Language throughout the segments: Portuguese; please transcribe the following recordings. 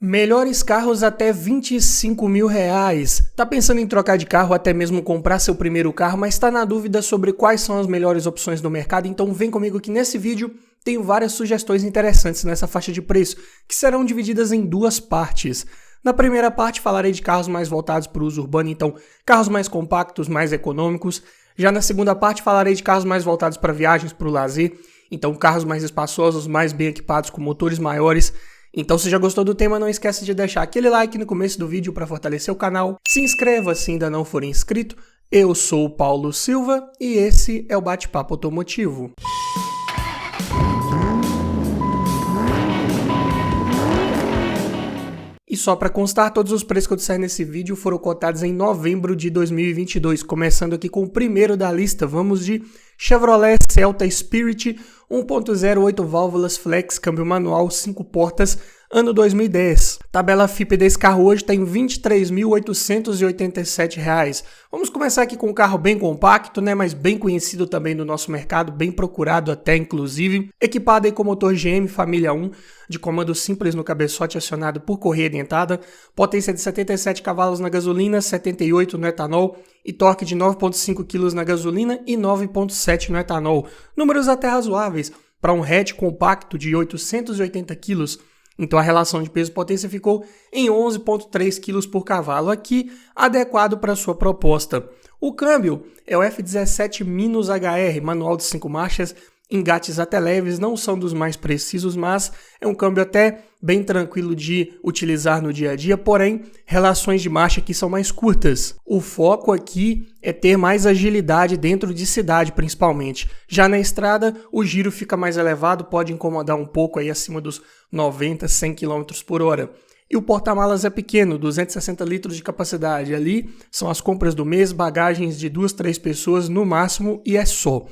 Melhores carros até 25 mil reais. Tá pensando em trocar de carro, até mesmo comprar seu primeiro carro, mas tá na dúvida sobre quais são as melhores opções do mercado? Então vem comigo que nesse vídeo tenho várias sugestões interessantes nessa faixa de preço, que serão divididas em duas partes. Na primeira parte falarei de carros mais voltados para o uso urbano, então carros mais compactos, mais econômicos. Já na segunda parte falarei de carros mais voltados para viagens, para o lazer, então carros mais espaçosos, mais bem equipados, com motores maiores. Então se já gostou do tema, não esquece de deixar aquele like no começo do vídeo para fortalecer o canal. Se inscreva se ainda não for inscrito. Eu sou o Paulo Silva e esse é o Bate-Papo Automotivo. E só para constar, todos os preços que eu disser nesse vídeo foram cotados em novembro de 2022, começando aqui com o primeiro da lista. Vamos de Chevrolet Celta Spirit 1.0 8 válvulas flex, câmbio manual, 5 portas, ano 2010. Tabela FIPE desse carro hoje está em R$ 23.887. Vamos começar aqui com um carro bem compacto, mas bem conhecido também no nosso mercado, bem procurado até inclusive. Equipado aí com motor GM Família 1, de comando simples no cabeçote acionado por correia dentada, potência de 77 cavalos na gasolina, 78 no etanol e torque de 9,5 kg na gasolina e 9,7 no etanol. Números até razoáveis para um hatch compacto de 880 kg. Então a relação de peso-potência ficou em 11,3 kg por cavalo, aqui adequado para sua proposta. O câmbio é o F17-HR, manual de 5 marchas, engates até leves, não são dos mais precisos, mas é um câmbio até bem tranquilo de utilizar no dia a dia, porém, relações de marcha aqui são mais curtas. O foco aqui é ter mais agilidade dentro de cidade, principalmente. Já na estrada, o giro fica mais elevado, pode incomodar um pouco aí acima dos 90, 100 km por hora. E o porta-malas é pequeno, 260 litros de capacidade. Ali são as compras do mês, bagagens de 2, 3 pessoas no máximo e é só.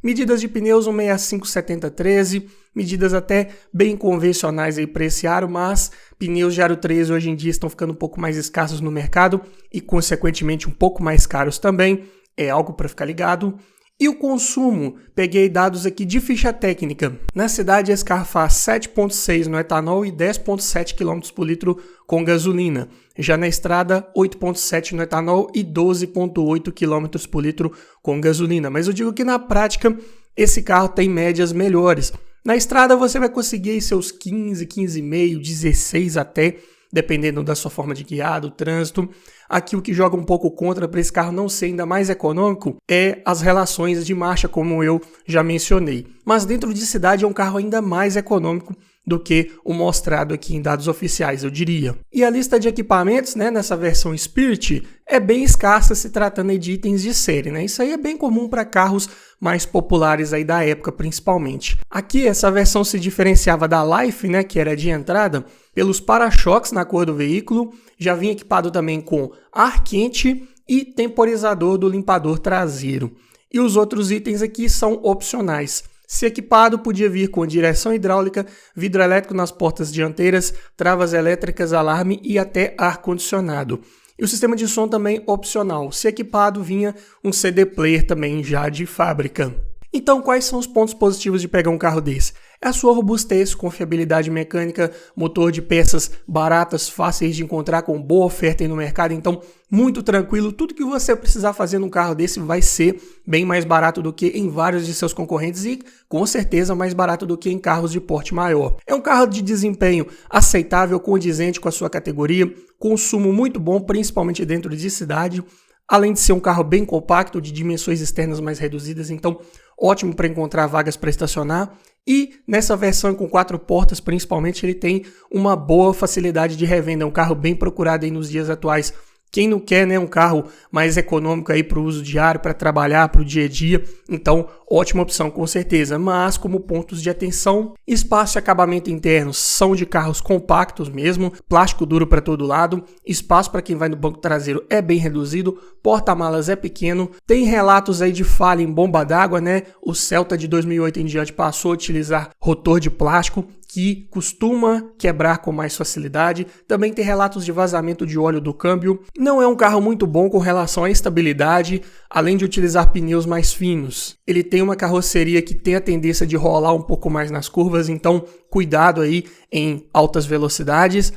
Medidas de pneus 165/70/13, medidas até bem convencionais aí para esse aro, mas pneus de aro 13 hoje em dia estão ficando um pouco mais escassos no mercado e consequentemente um pouco mais caros também, é algo para ficar ligado. E o consumo, peguei dados aqui de ficha técnica. Na cidade esse carro faz 7,6 no etanol e 10,7 km por litro com gasolina. Já na estrada, 8,7 no etanol e 12,8 km por litro com gasolina. Mas eu digo que na prática esse carro tem médias melhores. Na estrada você vai conseguir aí seus 15, 15,5, 16 até, dependendo da sua forma de guiar, do trânsito. Aqui o que joga um pouco contra para esse carro não ser ainda mais econômico é as relações de marcha, como eu já mencionei. Mas dentro de cidade é um carro ainda mais econômico do que o mostrado aqui em dados oficiais, eu diria. E a lista de equipamentos, nessa versão Spirit, é bem escassa se tratando de itens de série, Isso aí é bem comum para carros mais populares aí da época, principalmente. Aqui, essa versão se diferenciava da Life, que era de entrada, pelos para-choques na cor do veículo, já vinha equipado também com ar quente e temporizador do limpador traseiro. E os outros itens aqui são opcionais. Se equipado, podia vir com direção hidráulica, vidro elétrico nas portas dianteiras, travas elétricas, alarme e até ar-condicionado. E o sistema de som também opcional. Se equipado, vinha um CD player também já de fábrica. Então, quais são os pontos positivos de pegar um carro desse? É a sua robustez, confiabilidade mecânica, motor de peças baratas, fáceis de encontrar, com boa oferta aí no mercado, então muito tranquilo. Tudo que você precisar fazer num carro desse vai ser bem mais barato do que em vários de seus concorrentes e com certeza mais barato do que em carros de porte maior. É um carro de desempenho aceitável, condizente com a sua categoria, consumo muito bom, principalmente dentro de cidade. Além de ser um carro bem compacto, de dimensões externas mais reduzidas, então ótimo para encontrar vagas para estacionar. E nessa versão com 4 portas, principalmente, ele tem uma boa facilidade de revenda. É um carro bem procurado aí nos dias atuais. Quem não quer, um carro mais econômico aí para o uso diário, para trabalhar, para o dia a dia, então ótima opção com certeza. Mas como pontos de atenção, espaço e acabamento interno são de carros compactos mesmo, plástico duro para todo lado, espaço para quem vai no banco traseiro é bem reduzido, porta-malas é pequeno, tem relatos aí de falha em bomba d'água, O Celta de 2008 em diante passou a utilizar rotor de plástico, que costuma quebrar com mais facilidade. Também tem relatos de vazamento de óleo do câmbio. Não é um carro muito bom com relação à estabilidade, além de utilizar pneus mais finos. Ele tem uma carroceria que tem a tendência de rolar um pouco mais nas curvas, então cuidado aí em altas velocidades.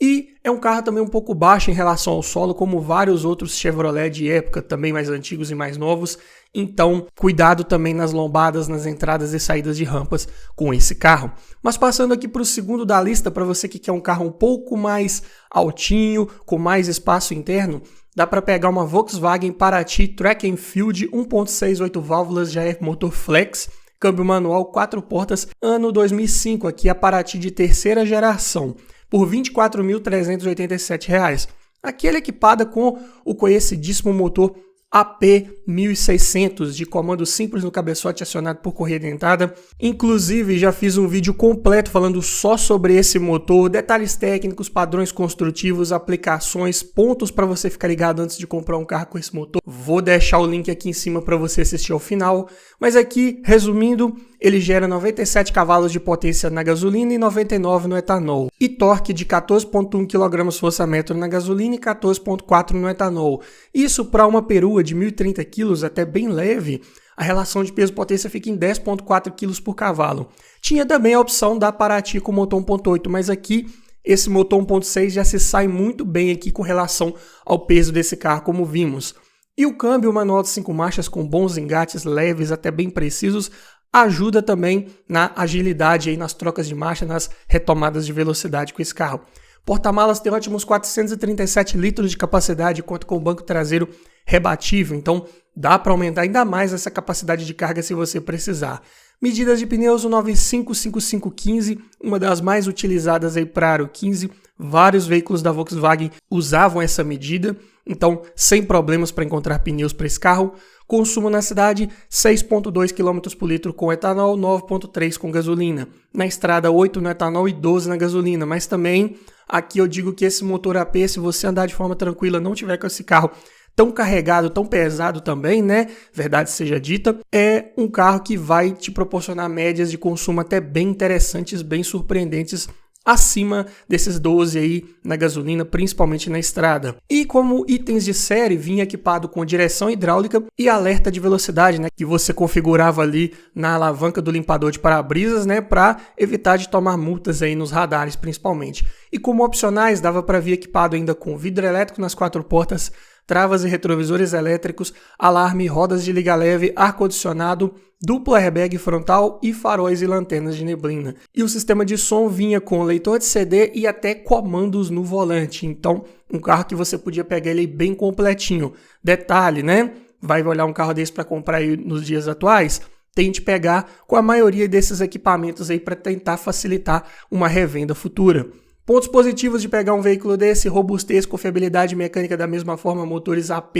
E é um carro também um pouco baixo em relação ao solo, como vários outros Chevrolet de época, também mais antigos e mais novos. Então, cuidado também nas lombadas, nas entradas e saídas de rampas com esse carro. Mas passando aqui para o segundo da lista, para você que quer um carro um pouco mais altinho, com mais espaço interno, dá para pegar uma Volkswagen Paraty Track & Field 1.6 8 válvulas, já é motor flex, câmbio manual 4 portas, ano 2005, aqui a Paraty de terceira geração, por R$ 24.387. Aqui ela é equipada com o conhecidíssimo motor AP1600 de comando simples no cabeçote acionado por correia dentada. Inclusive já fiz um vídeo completo falando só sobre esse motor, detalhes técnicos, padrões construtivos, aplicações, pontos para você ficar ligado antes de comprar um carro com esse motor. Vou deixar o link aqui em cima para você assistir ao final, mas aqui, resumindo, ele gera 97 cavalos de potência na gasolina e 99 no etanol. E torque de 14,1 kgfm na gasolina e 14,4 no etanol. Isso para uma perua de 1.030 kg, até bem leve, a relação de peso-potência fica em 10,4 kg por cavalo. Tinha também a opção da Paraty com motor 1.8, mas aqui esse motor 1.6 já se sai muito bem aqui com relação ao peso desse carro, como vimos. E o câmbio manual de 5 marchas com bons engates leves, até bem precisos, ajuda também na agilidade aí nas trocas de marcha, nas retomadas de velocidade com esse carro. Porta-malas tem ótimos 437 litros de capacidade e conta com o banco traseiro rebatível, então dá para aumentar ainda mais essa capacidade de carga se você precisar. Medidas de pneus 955515, uma das mais utilizadas aí para Aro 15. Vários veículos da Volkswagen usavam essa medida, então sem problemas para encontrar pneus para esse carro. Consumo na cidade 6,2 km por litro com etanol, 9,3 com gasolina. Na estrada 8 no etanol e 12 na gasolina, mas também aqui eu digo que esse motor AP, se você andar de forma tranquila, não tiver com esse carro tão carregado, tão pesado também, né? Verdade seja dita, é um carro que vai te proporcionar médias de consumo até bem interessantes, bem surpreendentes, acima desses 12 aí na gasolina, principalmente na estrada. E como itens de série, vinha equipado com direção hidráulica e alerta de velocidade, né, que você configurava ali na alavanca do limpador de para-brisas, né, para evitar de tomar multas aí nos radares, principalmente. E como opcionais, dava para vir equipado ainda com vidro elétrico nas 4 portas, travas e retrovisores elétricos, alarme, rodas de liga leve, ar-condicionado, duplo airbag frontal e faróis e lanternas de neblina. E o sistema de som vinha com leitor de CD e até comandos no volante. Então, um carro que você podia pegar ele bem completinho. Detalhe, né? Vai olhar um carro desse para comprar aí nos dias atuais? Tente pegar com a maioria desses equipamentos aí para tentar facilitar uma revenda futura. Pontos positivos de pegar um veículo desse: robustez, confiabilidade mecânica da mesma forma, motores AP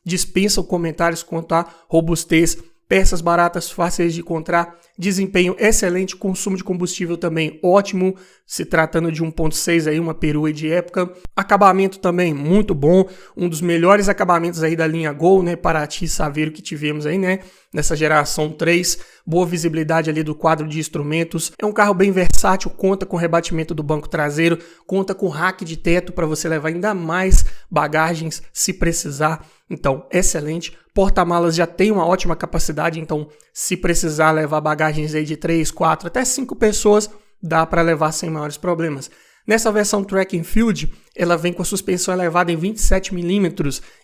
dispensam comentários quanto à robustez, peças baratas, fáceis de encontrar, desempenho excelente, consumo de combustível também ótimo, se tratando de 1.6 aí, uma perua de época. Acabamento também muito bom, um dos melhores acabamentos aí da linha Gol, né, Paraty Saveiro que tivemos aí, né, nessa geração 3, boa visibilidade ali do quadro de instrumentos. É um carro bem versátil, conta com rebatimento do banco traseiro, conta com rack de teto para você levar ainda mais bagagens se precisar. Então, excelente. Porta-malas já tem uma ótima capacidade, então se precisar levar bagagens aí de 3, 4, até 5 pessoas, dá para levar sem maiores problemas. Nessa versão Track & Field, ela vem com a suspensão elevada em 27 mm,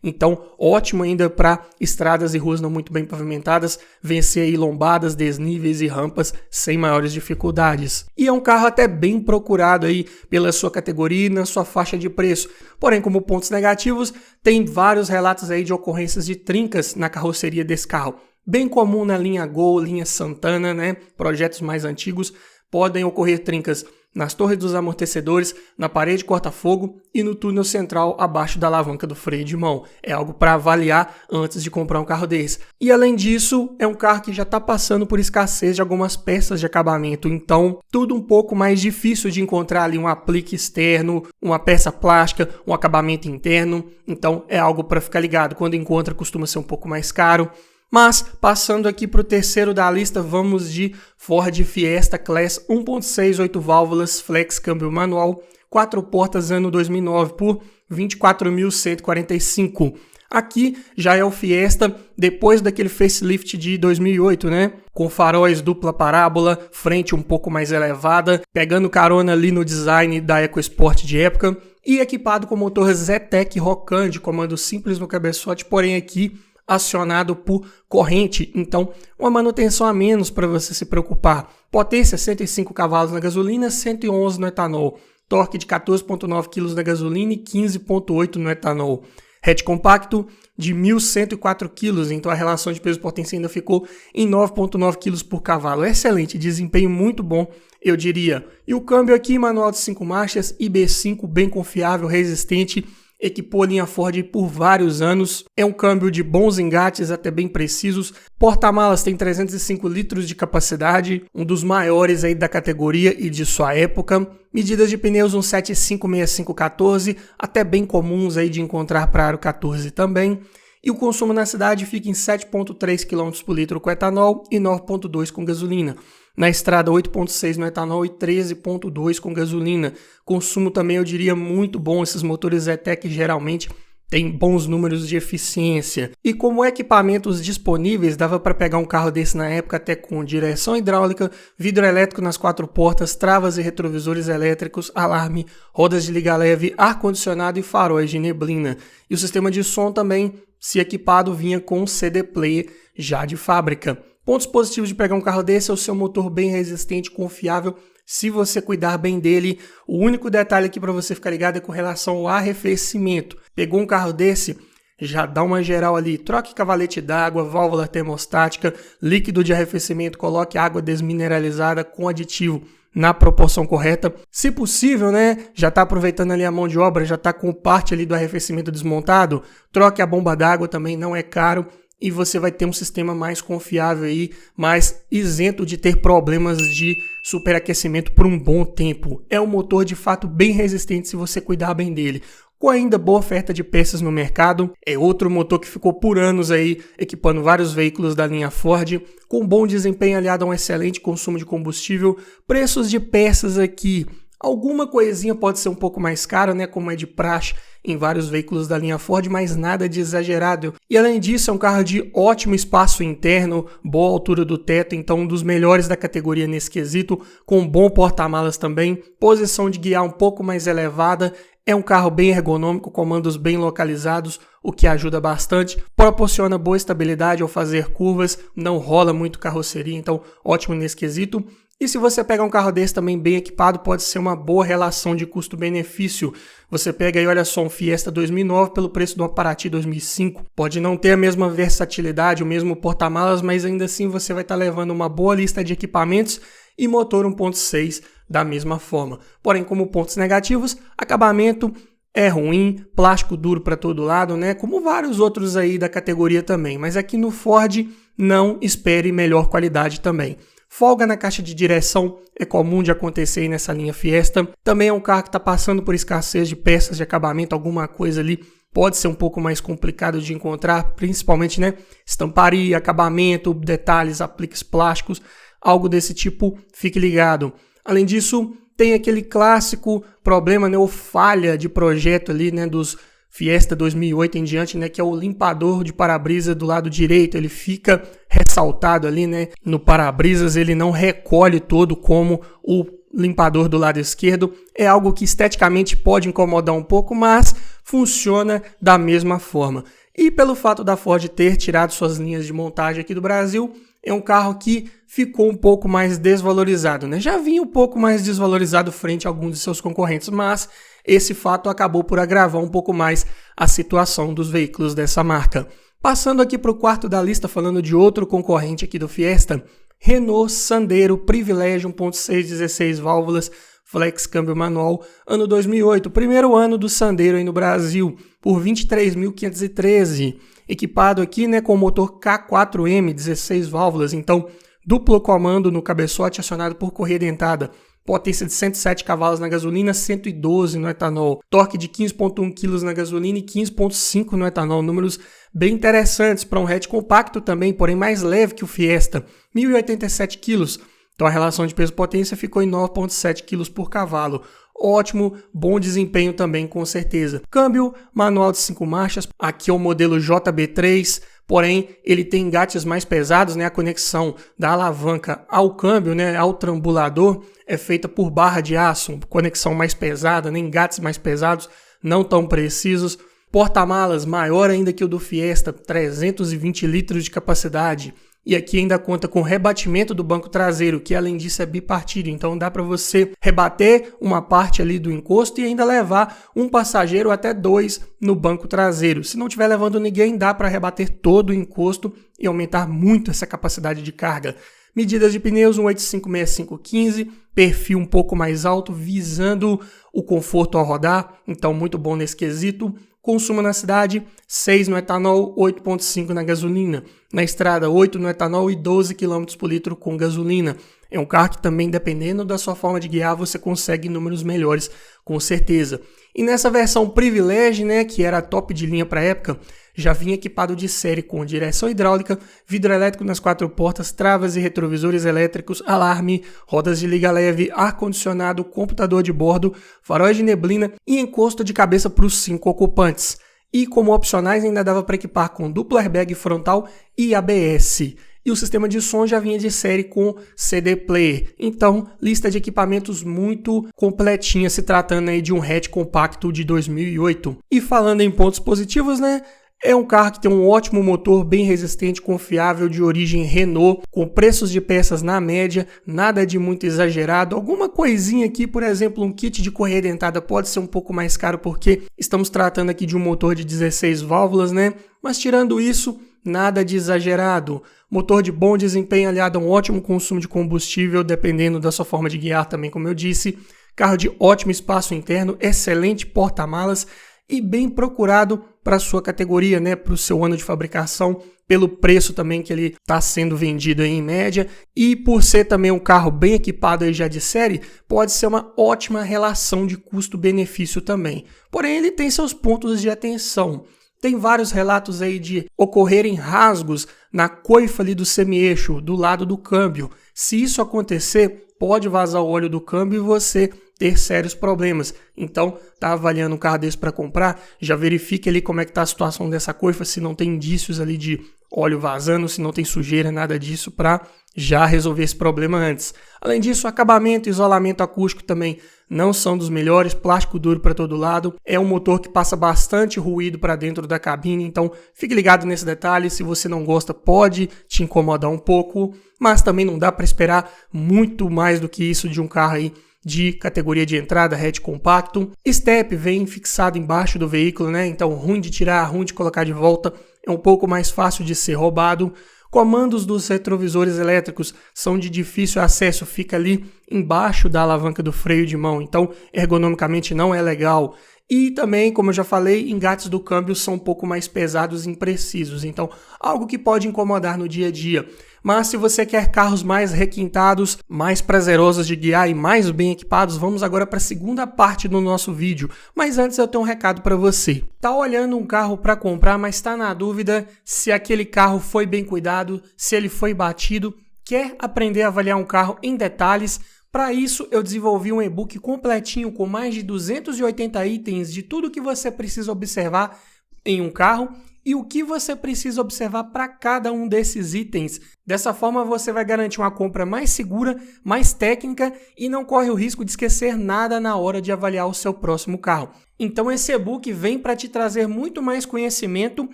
então ótimo ainda para estradas e ruas não muito bem pavimentadas, vencer aí lombadas, desníveis e rampas sem maiores dificuldades. E é um carro até bem procurado aí pela sua categoria e na sua faixa de preço. Porém, como pontos negativos, tem vários relatos aí de ocorrências de trincas na carroceria desse carro. Bem comum na linha Gol, linha Santana, né? Projetos mais antigos, podem ocorrer trincas nas torres dos amortecedores, na parede corta-fogo e no túnel central abaixo da alavanca do freio de mão. É algo para avaliar antes de comprar um carro desse. E além disso, é um carro que já está passando por escassez de algumas peças de acabamento, então tudo um pouco mais difícil de encontrar ali um aplique externo, uma peça plástica, um acabamento interno, então é algo para ficar ligado. Quando encontra costuma ser um pouco mais caro. Mas, passando aqui para o terceiro da lista, vamos de Ford Fiesta Class 1.6 8 válvulas flex câmbio manual, 4 portas ano 2009 por R$ 24.145. Aqui já é o Fiesta depois daquele facelift de 2008, né? Com faróis dupla parábola, frente um pouco mais elevada, pegando carona ali no design da EcoSport de época e equipado com motor Zetec Rocan de comando simples no cabeçote, porém aqui acionado por corrente, então uma manutenção a menos para você se preocupar. Potência 105 cavalos na gasolina, 111 no etanol. Torque de 14,9 kg na gasolina e 15,8 no etanol. Hatch compacto de 1.104 kg, então a relação de peso-potência ainda ficou em 9,9 kg por cavalo. Excelente, desempenho muito bom, eu diria. E o câmbio aqui, manual de 5 marchas, IB5 bem confiável, resistente, equipou a linha Ford por vários anos. É um câmbio de bons engates, até bem precisos. Porta-malas tem 305 litros de capacidade, um dos maiores aí da categoria e de sua época. Medidas de pneus 175/65/14, até bem comuns aí de encontrar para aro 14 também. E o consumo na cidade fica em 7,3 km por litro com etanol e 9,2 com gasolina. Na estrada, 8,6 no etanol e 13,2 com gasolina. Consumo também, eu diria, muito bom. Esses motores Zetec geralmente têm bons números de eficiência. E como equipamentos disponíveis, dava para pegar um carro desse na época até com direção hidráulica, vidro elétrico nas 4 portas, travas e retrovisores elétricos, alarme, rodas de liga leve, ar-condicionado e faróis de neblina. E o sistema de som também, se equipado, vinha com CD player já de fábrica. Pontos positivos de pegar um carro desse é o seu motor bem resistente, confiável, se você cuidar bem dele. O único detalhe aqui para você ficar ligado é com relação ao arrefecimento. Pegou um carro desse, já dá uma geral ali, troque cavalete d'água, válvula termostática, líquido de arrefecimento, coloque água desmineralizada com aditivo na proporção correta. Se possível, né, já está aproveitando ali a mão de obra, já está com parte ali do arrefecimento desmontado, troque a bomba d'água também, não é caro. E você vai ter um sistema mais confiável aí, mais isento de ter problemas de superaquecimento por um bom tempo. É um motor de fato bem resistente se você cuidar bem dele. Com ainda boa oferta de peças no mercado, é outro motor que ficou por anos aí equipando vários veículos da linha Ford, com bom desempenho aliado a um excelente consumo de combustível. Preços de peças aqui, alguma coisinha pode ser um pouco mais caro, né, como é de praxe em vários veículos da linha Ford, mas nada de exagerado. E além disso, é um carro de ótimo espaço interno, boa altura do teto, então um dos melhores da categoria nesse quesito, com bom porta-malas também, posição de guiar um pouco mais elevada. É um carro bem ergonômico, comandos bem localizados, o que ajuda bastante, proporciona boa estabilidade ao fazer curvas, não rola muito carroceria, então ótimo nesse quesito. E se você pegar um carro desse também bem equipado, pode ser uma boa relação de custo-benefício. Você pega aí, olha só, um Fiesta 2009 pelo preço de um Paraty 2005. Pode não ter a mesma versatilidade, o mesmo porta-malas, mas ainda assim você vai estar levando uma boa lista de equipamentos e motor 1.6 da mesma forma. Porém, como pontos negativos, acabamento é ruim, plástico duro para todo lado, né? Como vários outros aí da categoria também. Mas aqui no Ford, não espere melhor qualidade também. Folga na caixa de direção é comum de acontecer aí nessa linha Fiesta. Também é um carro que está passando por escassez de peças de acabamento, alguma coisa ali pode ser um pouco mais complicado de encontrar, principalmente, né, estamparia, acabamento, detalhes, apliques plásticos, algo desse tipo, fique ligado. Além disso, tem aquele clássico problema, né, ou falha de projeto ali, né, dos Fiesta 2008 em diante, né, que é o limpador de para-brisa do lado direito, ele fica ressaltado ali, né, no para-brisas, ele não recolhe todo como o limpador do lado esquerdo. É algo que esteticamente pode incomodar um pouco, mas funciona da mesma forma. E pelo fato da Ford ter tirado suas linhas de montagem aqui do Brasil, é um carro que ficou um pouco mais desvalorizado, né? Já vinha um pouco mais desvalorizado frente a alguns de seus concorrentes, mas esse fato acabou por agravar um pouco mais a situação dos veículos dessa marca. Passando aqui para o quarto da lista, falando de outro concorrente aqui do Fiesta, Renault Sandero Privilégio 1.6 16 válvulas, flex câmbio manual, ano 2008, primeiro ano do Sandero aí no Brasil, por R$ 23.513, equipado aqui, né, com o motor K4M, 16 válvulas, então duplo comando no cabeçote acionado por correia dentada, potência de 107 cavalos na gasolina, 112 no etanol, torque de 15,1 kg na gasolina e 15,5 no etanol, números bem interessantes para um hatch compacto também, porém mais leve que o Fiesta, 1.087 kg. Então a relação de peso-potência ficou em 9,7 kg por cavalo. ótimo, bom desempenho também com certeza. Câmbio manual de 5 marchas, aqui é o modelo JB3, porém ele tem engates mais pesados, né? A conexão da alavanca ao câmbio, né, ao trambulador, é feita por barra de aço, conexão mais pesada, né? Engates mais pesados, não tão precisos. Porta-malas maior ainda que o do Fiesta, 320 litros de capacidade. E aqui ainda conta com rebatimento do banco traseiro, que além disso é bipartido, então dá para você rebater uma parte ali do encosto e ainda levar um passageiro até 2 no banco traseiro. Se não estiver levando ninguém, dá para rebater todo o encosto e aumentar muito essa capacidade de carga. Medidas de pneus 185/6515, perfil um pouco mais alto, visando o conforto ao rodar, então muito bom nesse quesito. Consumo na cidade, 6 no etanol, 8,5 na gasolina. Na estrada, 8 no etanol e 12 km por litro com gasolina. É um carro que também, dependendo da sua forma de guiar, você consegue números melhores, com certeza. E nessa versão Privilege, né, que era a top de linha para a época, já vinha equipado de série com direção hidráulica, vidro elétrico nas 4 portas, travas e retrovisores elétricos, alarme, rodas de liga leve, ar-condicionado, computador de bordo, faróis de neblina e encosto de cabeça para os 5 ocupantes. E como opcionais ainda dava para equipar com duplo airbag frontal e ABS. E o sistema de som já vinha de série com CD player. Então, lista de equipamentos muito completinha, se tratando aí de um hatch compacto de 2008. E falando em pontos positivos, né? É um carro que tem um ótimo motor, bem resistente, confiável, de origem Renault, com preços de peças na média, nada de muito exagerado. Alguma coisinha aqui, por exemplo, um kit de correia dentada pode ser um pouco mais caro porque estamos tratando aqui de um motor de 16 válvulas, né? Mas tirando isso, nada de exagerado. Motor de bom desempenho aliado a um ótimo consumo de combustível, dependendo da sua forma de guiar também, como eu disse. Carro de ótimo espaço interno, excelente porta-malas e bem procurado para a sua categoria, né, para o seu ano de fabricação, pelo preço também que ele está sendo vendido aí em média, e por ser também um carro bem equipado aí já de série, pode ser uma ótima relação de custo-benefício também. Porém, ele tem seus pontos de atenção. Tem vários relatos aí de ocorrerem rasgos na coifa ali do semi-eixo, do lado do câmbio. Se isso acontecer, pode vazar o óleo do câmbio e você ter sérios problemas. Então, tá avaliando um carro desse para comprar, já verifique ali como é que tá a situação dessa coifa, se não tem indícios ali de óleo vazando, se não tem sujeira, nada disso, para já resolver esse problema antes. Além disso, acabamento e isolamento acústico também não são dos melhores, plástico duro para todo lado. É um motor que passa bastante ruído para dentro da cabine, então fique ligado nesse detalhe. Se você não gosta, pode te incomodar um pouco, mas também não dá para esperar muito mais do que isso de um carro aí de categoria de entrada, hatch compacto. Step vem fixado embaixo do veículo, né? Então ruim de tirar, ruim de colocar de volta, é um pouco mais fácil de ser roubado. Comandos dos retrovisores elétricos são de difícil acesso, fica ali embaixo da alavanca do freio de mão, então ergonomicamente não é legal. E também, como eu já falei, engates do câmbio são um pouco mais pesados e imprecisos, então algo que pode incomodar no dia a dia. Mas se você quer carros mais requintados, mais prazerosos de guiar e mais bem equipados, vamos agora para a segunda parte do nosso vídeo. Mas antes eu tenho um recado para você. Tá olhando um carro para comprar, mas está na dúvida se aquele carro foi bem cuidado, se ele foi batido, quer aprender a avaliar um carro em detalhes? Para isso, eu desenvolvi um e-book completinho com mais de 280 itens de tudo que você precisa observar em um carro e o que você precisa observar para cada um desses itens. Dessa forma, você vai garantir uma compra mais segura, mais técnica e não corre o risco de esquecer nada na hora de avaliar o seu próximo carro. Então, esse e-book vem para te trazer muito mais conhecimento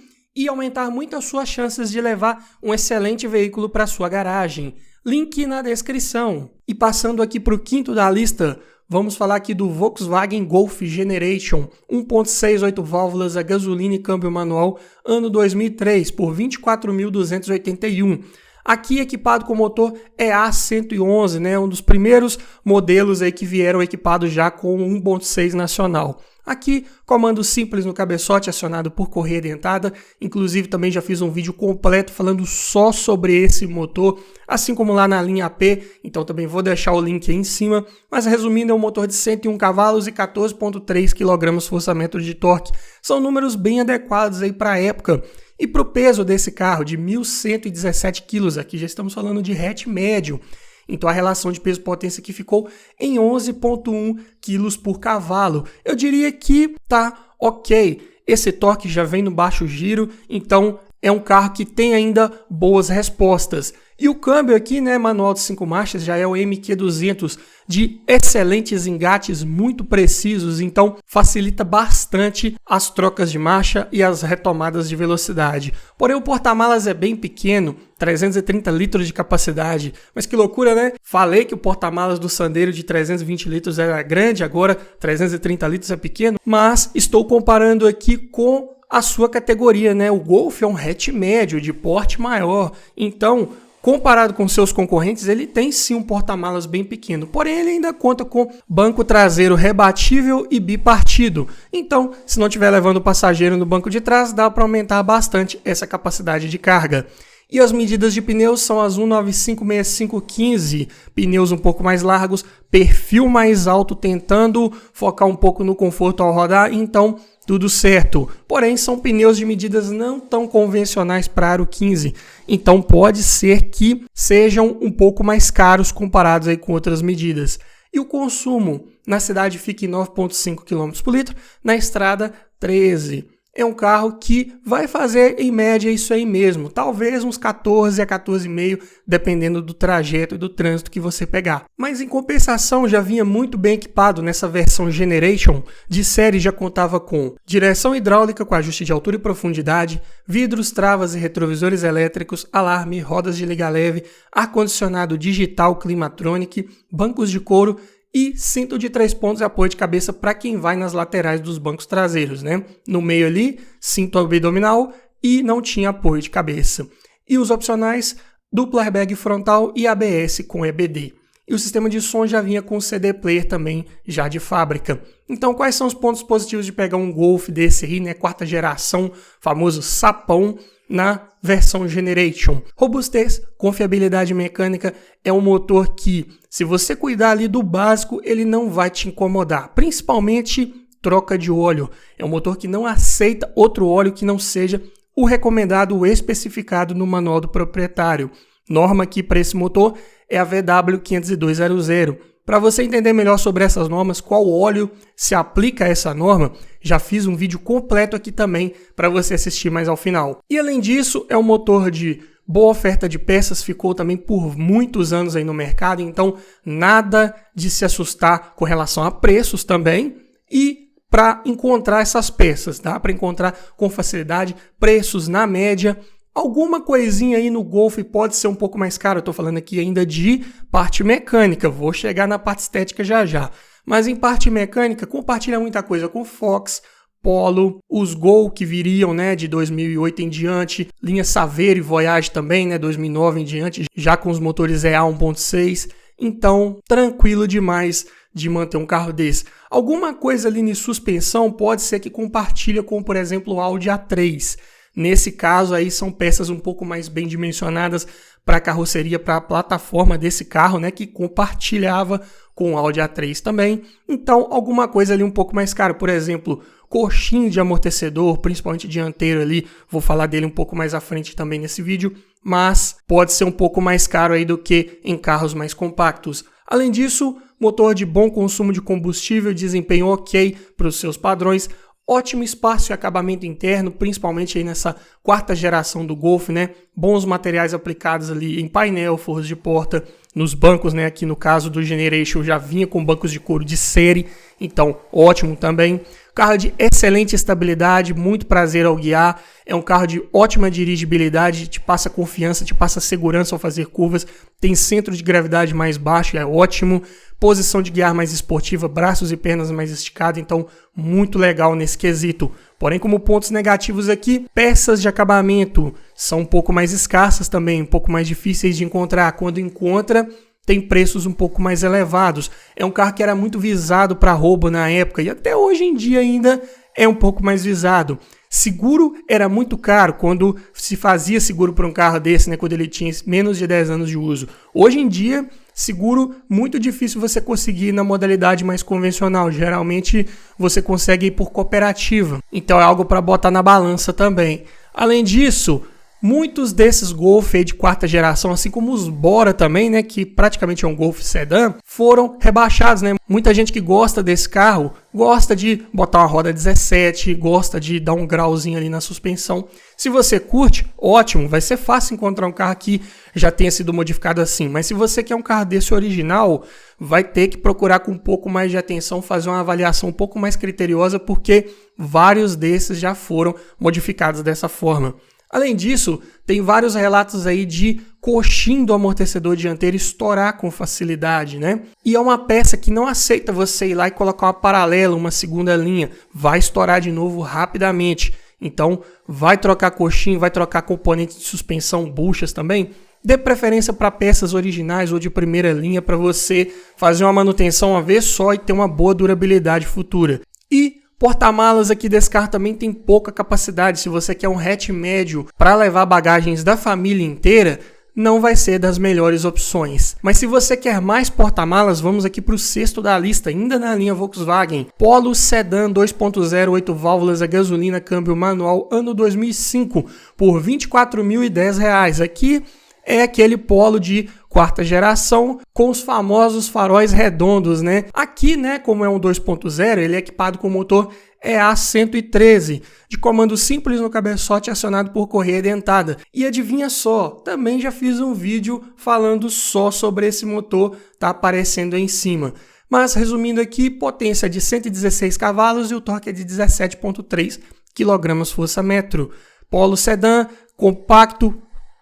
e aumentar muito as suas chances de levar um excelente veículo para sua garagem. Link na descrição. E passando aqui para o quinto da lista, vamos falar aqui do Volkswagen Golf Generation 1.6 8 válvulas a gasolina e câmbio manual, ano 2003, por R$ 24.281. Aqui equipado com motor EA111, né, um dos primeiros modelos aí que vieram equipados já com 1.6 nacional. Aqui, comando simples no cabeçote acionado por correia dentada, inclusive também já fiz um vídeo completo falando só sobre esse motor, assim como lá na linha AP, então também vou deixar o link aí em cima, mas resumindo é um motor de 101 cavalos e 14,3 kgfm de torque, são números bem adequados aí para a época. E para o peso desse carro de 1.117 kg, aqui já estamos falando de hatch médio, Então a relação de peso-potência aqui ficou em 11,1 kg por cavalo. Eu diria que tá ok. Esse torque já vem no baixo giro, então é um carro que tem ainda boas respostas. E o câmbio aqui, né, manual de 5 marchas, já é o MQ200 de excelentes engates muito precisos, então facilita bastante as trocas de marcha e as retomadas de velocidade. Porém o porta-malas é bem pequeno, 330 litros de capacidade, mas que loucura, né? Falei que o porta-malas do Sandero de 320 litros era grande, agora 330 litros é pequeno, mas estou comparando aqui com a sua categoria, né? O Golf é um hatch médio, de porte maior, então comparado com seus concorrentes, ele tem sim um porta-malas bem pequeno, porém ele ainda conta com banco traseiro rebatível e bipartido. Então, se não estiver levando o passageiro no banco de trás, dá para aumentar bastante essa capacidade de carga. E as medidas de pneus são as 195/6515, pneus um pouco mais largos, perfil mais alto, tentando focar um pouco no conforto ao rodar, então tudo certo. Porém, são pneus de medidas não tão convencionais para aro 15, então pode ser que sejam um pouco mais caros comparados aí com outras medidas. E o consumo na cidade fica em 9,5 km por litro, na estrada 13. É um carro que vai fazer em média isso aí mesmo, talvez uns 14 a 14,5, dependendo do trajeto e do trânsito que você pegar. Mas em compensação já vinha muito bem equipado nessa versão Generation, de série já contava com direção hidráulica com ajuste de altura e profundidade, vidros, travas e retrovisores elétricos, alarme, rodas de liga leve, ar-condicionado digital Climatronic, bancos de couro e cinto de 3 pontos e apoio de cabeça para quem vai nas laterais dos bancos traseiros, né? No meio ali, cinto abdominal e não tinha apoio de cabeça. E os opcionais, dupla airbag frontal e ABS com EBD. E o sistema de som já vinha com CD player também, já de fábrica. Então, quais são os pontos positivos de pegar um Golf desse aí, né? 4ª geração, famoso sapão, na versão Generation? Robustez, confiabilidade mecânica, é um motor que, se você cuidar ali do básico, ele não vai te incomodar, principalmente troca de óleo. É um motor que não aceita outro óleo que não seja o recomendado ou especificado no manual do proprietário. Norma aqui para esse motor é a VW50200. Para você entender melhor sobre essas normas, qual óleo se aplica a essa norma, já fiz um vídeo completo aqui também para você assistir mais ao final. E além disso, é um motor de boa oferta de peças, ficou também por muitos anos aí no mercado, então nada de se assustar com relação a preços também. E para encontrar essas peças, dá para encontrar com facilidade, preços na média. Alguma coisinha aí no Golf pode ser um pouco mais caro, eu estou falando aqui ainda de parte mecânica, vou chegar na parte estética já já. Mas em parte mecânica, compartilha muita coisa com Fox, Polo, os Gol que viriam, né, de 2008 em diante, linha Saveiro e Voyage também, né, 2009 em diante, já com os motores EA 1.6, então tranquilo demais de manter um carro desse. Alguma coisa ali em suspensão pode ser que compartilha com, por exemplo, o Audi A3. Nesse caso aí são peças um pouco mais bem dimensionadas para a carroceria, para a plataforma desse carro, né, que compartilhava com o Audi A3 também. Então alguma coisa ali um pouco mais cara, por exemplo, coxinho de amortecedor, principalmente dianteiro ali, vou falar dele um pouco mais à frente também nesse vídeo, mas pode ser um pouco mais caro aí do que em carros mais compactos. Além disso, motor de bom consumo de combustível, desempenho ok para os seus padrões, ótimo espaço e acabamento interno, principalmente aí nessa 4ª geração do Golf, né? Bons materiais aplicados ali em painel, forros de porta, nos bancos, né? Aqui no caso do Generation já vinha com bancos de couro de série, então ótimo também. Carro de excelente estabilidade, muito prazer ao guiar, é um carro de ótima dirigibilidade, te passa confiança, te passa segurança ao fazer curvas, tem centro de gravidade mais baixo, é ótimo, posição de guiar mais esportiva, braços e pernas mais esticados, então muito legal nesse quesito. Porém, como pontos negativos aqui, peças de acabamento são um pouco mais escassas também, um pouco mais difíceis de encontrar. Quando encontra, tem preços um pouco mais elevados. É um carro que era muito visado para roubo na época e até hoje em dia ainda é um pouco mais visado. Seguro era muito caro quando se fazia seguro para um carro desse, né, quando ele tinha menos de 10 anos de uso. Hoje em dia, seguro muito difícil você conseguir na modalidade mais convencional. Geralmente você consegue ir por cooperativa. Então é algo para botar na balança também. Além disso, Muitos desses Golf aí de quarta geração, assim como os Bora também, né, que praticamente é um Golf sedã, foram rebaixados, né? Muita gente que gosta desse carro gosta de botar uma roda 17, gosta de dar um grauzinho ali na suspensão. Se você curte, ótimo, vai ser fácil encontrar um carro que já tenha sido modificado assim. Mas se você quer um carro desse original, vai ter que procurar com um pouco mais de atenção, fazer uma avaliação um pouco mais criteriosa, porque vários desses já foram modificados dessa forma. Além disso, tem vários relatos aí de coxim do amortecedor dianteiro estourar com facilidade, né? E é uma peça que não aceita você ir lá e colocar uma paralela, uma segunda linha. Vai estourar de novo rapidamente. Então, vai trocar coxim, vai trocar componentes de suspensão, buchas também. Dê preferência para peças originais ou de primeira linha para você fazer uma manutenção uma vez só e ter uma boa durabilidade futura. E porta-malas aqui desse carro também tem pouca capacidade. Se você quer um hatch médio para levar bagagens da família inteira, não vai ser das melhores opções. Mas se você quer mais porta-malas, vamos aqui para o sexto da lista, ainda na linha Volkswagen. Polo Sedan 2.0, 8 válvulas a gasolina, câmbio manual, ano 2005, por R$ 24.010. Aqui é aquele Polo de quarta geração com os famosos faróis redondos, né? Aqui, né, como é um 2.0, ele é equipado com motor EA113, de comando simples no cabeçote acionado por correia dentada. E adivinha só, também já fiz um vídeo falando só sobre esse motor, tá aparecendo aí em cima. Mas resumindo aqui, potência de 116 cavalos e o torque é de 17,3 kgfm. Polo Sedan, compacto,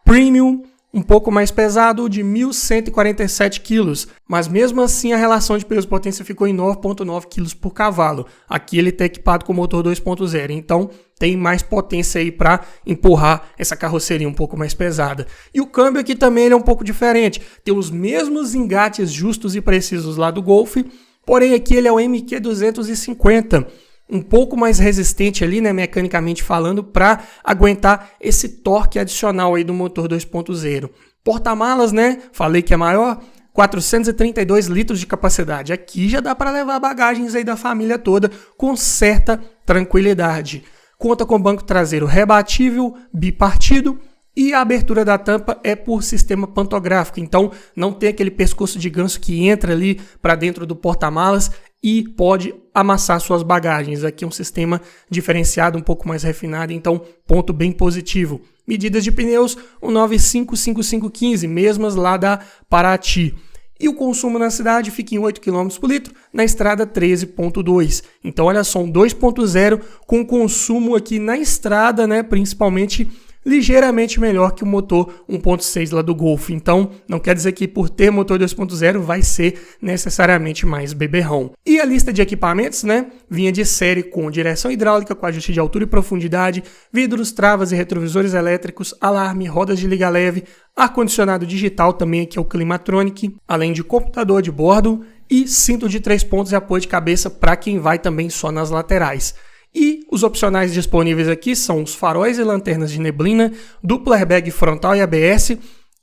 premium, um pouco mais pesado, de 1.147 kg, mas mesmo assim a relação de peso-potência ficou em 9,9 kg por cavalo. Aqui ele está equipado com motor 2.0, então tem mais potência aí para empurrar essa carroceria um pouco mais pesada. E o câmbio aqui também ele é um pouco diferente, tem os mesmos engates justos e precisos lá do Golf, porém aqui ele é o MQ250, um pouco mais resistente ali, né, mecanicamente falando, para aguentar esse torque adicional aí do motor 2.0. Porta-malas, né, falei que é maior, 432 litros de capacidade. Aqui já dá para levar bagagens aí da família toda com certa tranquilidade. Conta com banco traseiro rebatível, bipartido, e a abertura da tampa é por sistema pantográfico, então não tem aquele pescoço de ganso que entra ali para dentro do porta-malas e pode amassar suas bagagens. Aqui é um sistema diferenciado, um pouco mais refinado, então ponto bem positivo. Medidas de pneus 195/5515, mesmas lá da Paraty. E o consumo na cidade fica em 8 km por litro, na estrada 13,2. Então olha só, um 2.0 com consumo aqui na estrada, né, principalmente ligeiramente melhor que o motor 1.6 lá do Golf. Então, não quer dizer que por ter motor 2.0 vai ser necessariamente mais beberrão. E a lista de equipamentos, né, vinha de série com direção hidráulica com ajuste de altura e profundidade, vidros, travas e retrovisores elétricos, alarme, rodas de liga leve, ar-condicionado digital também aqui é o Climatronic, além de computador de bordo e cinto de 3 pontos e apoio de cabeça para quem vai também só nas laterais. E os opcionais disponíveis aqui são os faróis e lanternas de neblina, duplo airbag frontal e ABS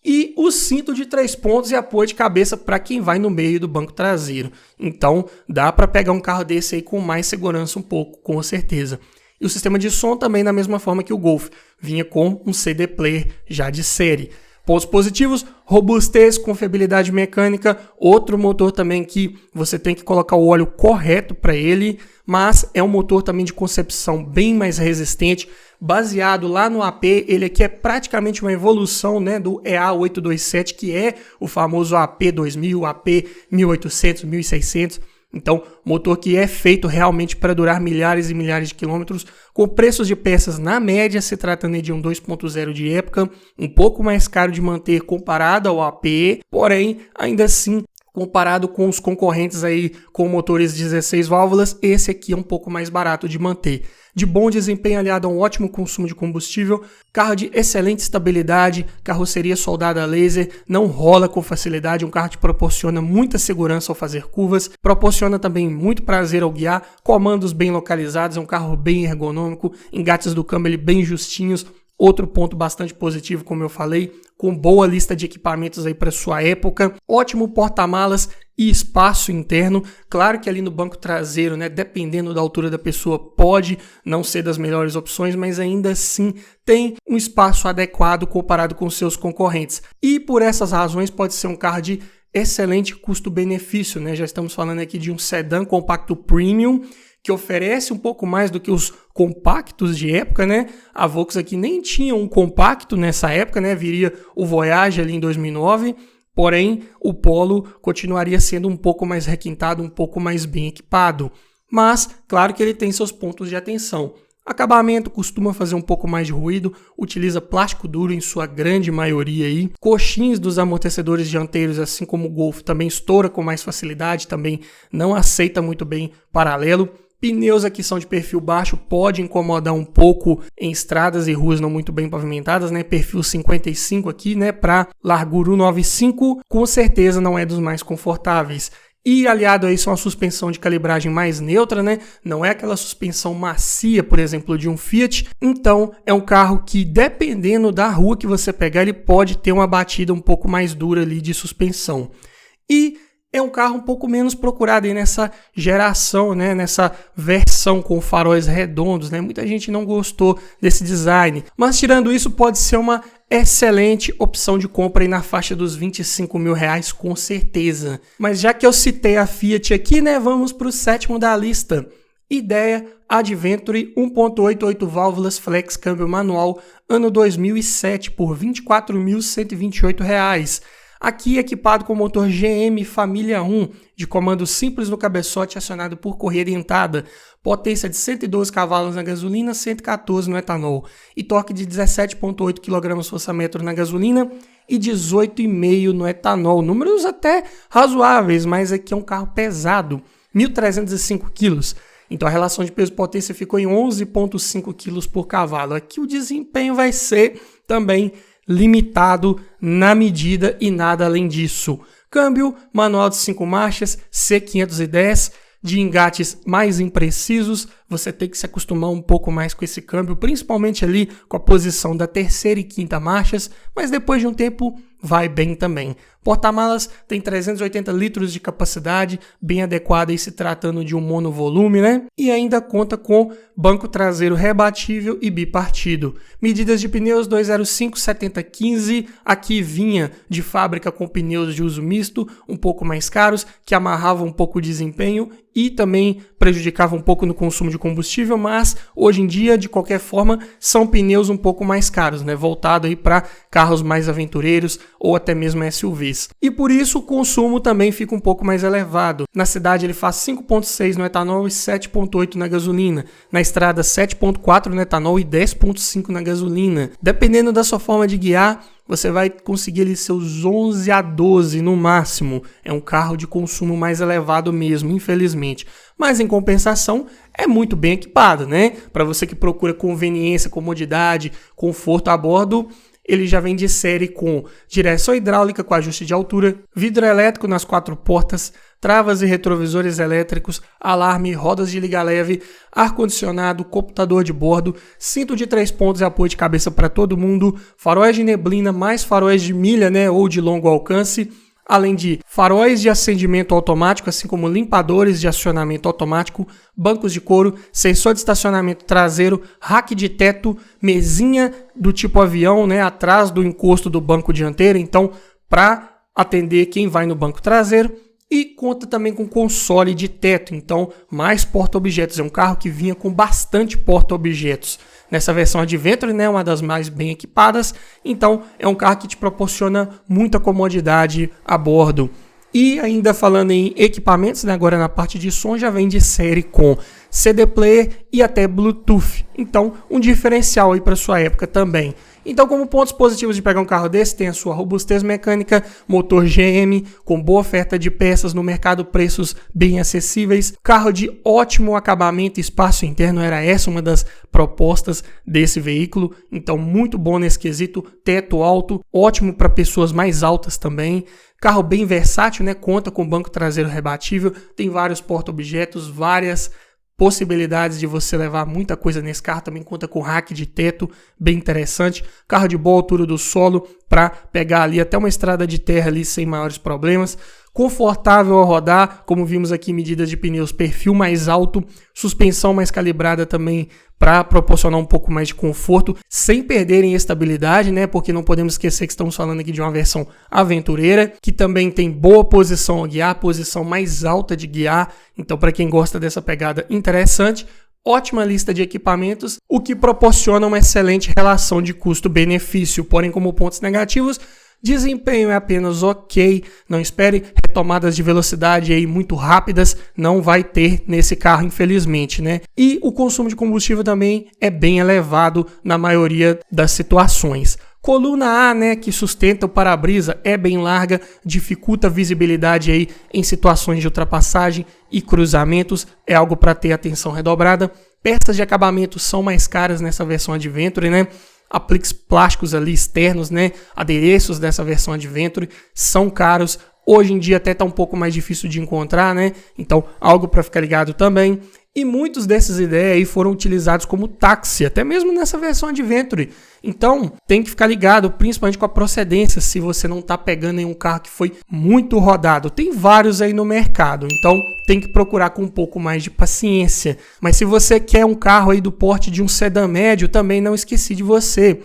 e o cinto de 3 pontos e apoio de cabeça para quem vai no meio do banco traseiro. Então dá para pegar um carro desse aí com mais segurança um pouco, com certeza. E o sistema de som também da mesma forma que o Golf, vinha com um CD player já de série. Pontos positivos, robustez, confiabilidade mecânica, outro motor também que você tem que colocar o óleo correto para ele, mas é um motor também de concepção bem mais resistente, baseado lá no AP, ele aqui é praticamente uma evolução, né, do EA827, que é o famoso AP 2000, AP 1800, 1600, então motor que é feito realmente para durar milhares e milhares de quilômetros, com preços de peças na média, se tratando de um 2.0 de época, um pouco mais caro de manter comparado ao AP, porém, ainda assim, comparado com os concorrentes aí com motores 16 válvulas, esse aqui é um pouco mais barato de manter. De bom desempenho aliado a um ótimo consumo de combustível, carro de excelente estabilidade, carroceria soldada a laser, não rola com facilidade, um carro que proporciona muita segurança ao fazer curvas, proporciona também muito prazer ao guiar, comandos bem localizados, é um carro bem ergonômico, engates do câmbio bem justinhos, Outro ponto bastante positivo, como eu falei, com boa lista de equipamentos aí para sua época, ótimo porta-malas e espaço interno. Claro que ali no banco traseiro, né, dependendo da altura da pessoa, pode não ser das melhores opções, mas ainda assim tem um espaço adequado comparado com seus concorrentes. E por essas razões pode ser um carro de excelente custo-benefício, né? Já estamos falando aqui de um sedã compacto premium, que oferece um pouco mais do que os compactos de época, né? A Volkswagen aqui nem tinha um compacto nessa época, né? Viria o Voyage ali em 2009, porém o Polo continuaria sendo um pouco mais requintado, um pouco mais bem equipado. Mas, claro que ele tem seus pontos de atenção. Acabamento costuma fazer um pouco mais de ruído, utiliza plástico duro em sua grande maioria aí. Coxins dos amortecedores dianteiros, assim como o Golf, também estoura com mais facilidade, também não aceita muito bem paralelo. Pneus aqui são de perfil baixo, pode incomodar um pouco em estradas e ruas não muito bem pavimentadas, né? Perfil 55 aqui, né? Para largura 195, com certeza não é dos mais confortáveis. E aliado a isso, uma suspensão de calibragem mais neutra, né? Não é aquela suspensão macia, por exemplo, de um Fiat. Então, é um carro que, dependendo da rua que você pegar, ele pode ter uma batida um pouco mais dura ali de suspensão. E é um carro um pouco menos procurado aí nessa geração, né? Nessa versão com faróis redondos, né? Muita gente não gostou desse design. Mas tirando isso, pode ser uma excelente opção de compra aí na faixa dos R$25 mil, com certeza. Mas já que eu citei a Fiat aqui, né? Vamos para o sétimo da lista. Idea Adventure 1.88 válvulas flex câmbio manual, ano 2007, por R$ 24.128. Aqui equipado com motor GM Família 1, de comando simples no cabeçote acionado por correia dentada, potência de 112 cavalos na gasolina, 114 no etanol e torque de 17,8 kgfm na gasolina e 18,5 no etanol. Números até razoáveis, mas aqui é um carro pesado, 1.305 kg. Então a relação de peso-potência ficou em 11,5 kg por cavalo. Aqui o desempenho vai ser também limitado na medida e nada além disso. Câmbio manual de 5 marchas, C510, de engates mais imprecisos. Você tem que se acostumar um pouco mais com esse câmbio, principalmente ali com a posição da terceira e quinta marchas, mas depois de um tempo vai bem também. Porta-malas tem 380 litros de capacidade, bem adequada e se tratando de um monovolume, né? E ainda conta com banco traseiro rebatível e bipartido. Medidas de pneus 205/7015, aqui vinha de fábrica com pneus de uso misto, um pouco mais caros, que amarravam um pouco o desempenho e também prejudicavam um pouco no consumo de combustível, mas hoje em dia, de qualquer forma, são pneus um pouco mais caros, né? Voltado aí para carros mais aventureiros ou até mesmo SUVs. E por isso o consumo também fica um pouco mais elevado. Na cidade ele faz 5,6 no etanol e 7,8 na gasolina. Na estrada 7,4 no etanol e 10,5 na gasolina. Dependendo da sua forma de guiar, você vai conseguir ali seus 11 a 12 no máximo. É um carro de consumo mais elevado mesmo, infelizmente. Mas em compensação, é muito bem equipado, né? Para você que procura conveniência, comodidade, conforto a bordo, ele já vem de série com direção hidráulica com ajuste de altura, vidro elétrico nas 4 portas, travas e retrovisores elétricos, alarme, rodas de liga leve, ar-condicionado, computador de bordo, cinto de 3 pontos e apoio de cabeça para todo mundo, faróis de neblina mais faróis de milha, né, ou de longo alcance, além de faróis de acendimento automático, assim como limpadores de acionamento automático, bancos de couro, sensor de estacionamento traseiro, rack de teto, mesinha do tipo avião, né, atrás do encosto do banco dianteiro, então para atender quem vai no banco traseiro. E conta também com console de teto, então mais porta-objetos. É um carro que vinha com bastante porta-objetos. Nessa versão Adventure, né, uma das mais bem equipadas, então é um carro que te proporciona muita comodidade a bordo. E ainda falando em equipamentos, né, agora na parte de som já vem de série com CD player e até Bluetooth. Então um diferencial aí para sua época também. Então, como pontos positivos de pegar um carro desse, tem a sua robustez mecânica, motor GM, com boa oferta de peças no mercado, preços bem acessíveis, carro de ótimo acabamento e espaço interno, era essa uma das propostas desse veículo, então muito bom nesse quesito, teto alto, ótimo para pessoas mais altas também, carro bem versátil, né? Conta com banco traseiro rebatível, tem vários porta-objetos, várias possibilidades de você levar muita coisa nesse carro, também conta com rack de teto, bem interessante, carro de boa altura do solo para pegar ali até uma estrada de terra ali sem maiores problemas, confortável ao rodar, como vimos aqui, medidas de pneus, perfil mais alto, suspensão mais calibrada também para proporcionar um pouco mais de conforto, sem perderem estabilidade, né? Porque não podemos esquecer que estamos falando aqui de uma versão aventureira, que também tem boa posição ao guiar, posição mais alta de guiar, então para quem gosta dessa pegada interessante, ótima lista de equipamentos, o que proporciona uma excelente relação de custo-benefício, porém como pontos negativos, desempenho é apenas ok, não espere retomadas de velocidade aí muito rápidas, não vai ter nesse carro infelizmente, né? E o consumo de combustível também é bem elevado na maioria das situações. Coluna A, né, que sustenta o para-brisa, é bem larga, dificulta a visibilidade aí em situações de ultrapassagem e cruzamentos, é algo para ter atenção redobrada. Peças de acabamento são mais caras nessa versão Adventure, né? Apliques plásticos ali externos, né? Adereços dessa versão Adventure são caros. Hoje em dia até está um pouco mais difícil de encontrar, né? Então, algo para ficar ligado também. E muitos dessas ideias aí foram utilizados como táxi, até mesmo nessa versão Adventure. Então, tem que ficar ligado, principalmente com a procedência, se você não está pegando em um carro que foi muito rodado. Tem vários aí no mercado, então tem que procurar com um pouco mais de paciência. Mas se você quer um carro aí do porte de um sedã médio, também não esqueci de você.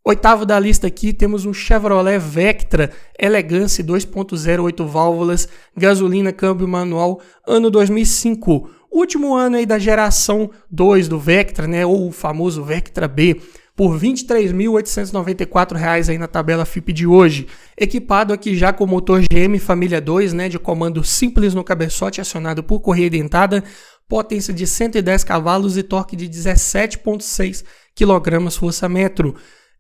Oitavo da lista aqui, temos um Chevrolet Vectra Elegance 2.0, 8 válvulas, gasolina, câmbio manual, ano 2005. Último ano aí da geração 2 do Vectra, né, ou o famoso Vectra B, por R$ 23.894 aí na tabela FIPE de hoje. Equipado aqui já com motor GM Família 2, né, de comando simples no cabeçote, acionado por correia dentada, potência de 110 cavalos e torque de 17,6 kgfm.